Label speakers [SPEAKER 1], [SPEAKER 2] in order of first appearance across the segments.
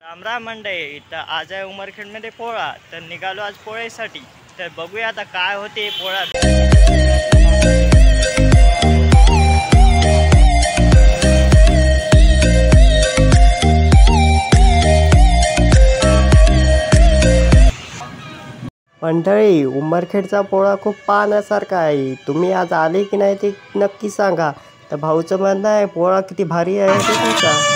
[SPEAKER 1] रामराम मंडळी, तर आज आहे उमरखेडमध्ये पोळा. तर निघालो आज पोळ्यासाठी. तर बघूया आता काय होते पोळा. मंडळी, उमरखेडचा पोळा खूप पाहण्यासारखा आहे. तुम्ही आज आले की नाही ते नक्की सांगा. तर भाऊचं म्हणणं आहे पोळा किती भारी आहे ते सांगा.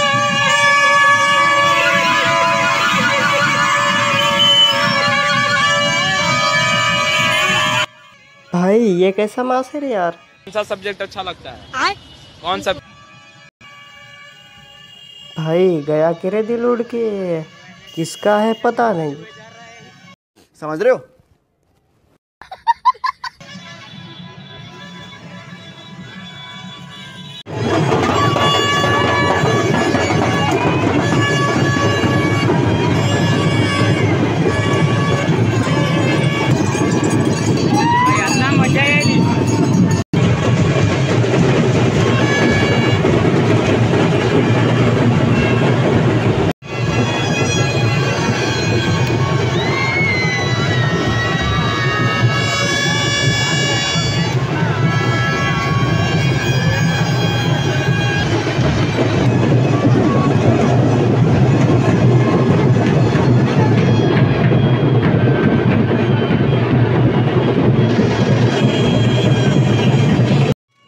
[SPEAKER 1] भाई ये कैसा मांस है रे यार?
[SPEAKER 2] कौन सा सब्जेक्ट अच्छा लगता है? कौन सा?
[SPEAKER 1] भाई गया कि रे दिल उड़ के, किसका है पता नहीं.
[SPEAKER 3] समझ रहे हो?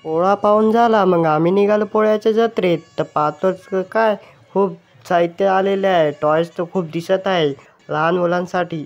[SPEAKER 1] पोळा पाहून झाला, मग आम्ही निघालो पोळ्याच्या जत्रेत. तर पाहतोच काय खूप साहित्य आलेले आहे. टॉयज तर खूप दिसत आहे लहान मुलांसाठी.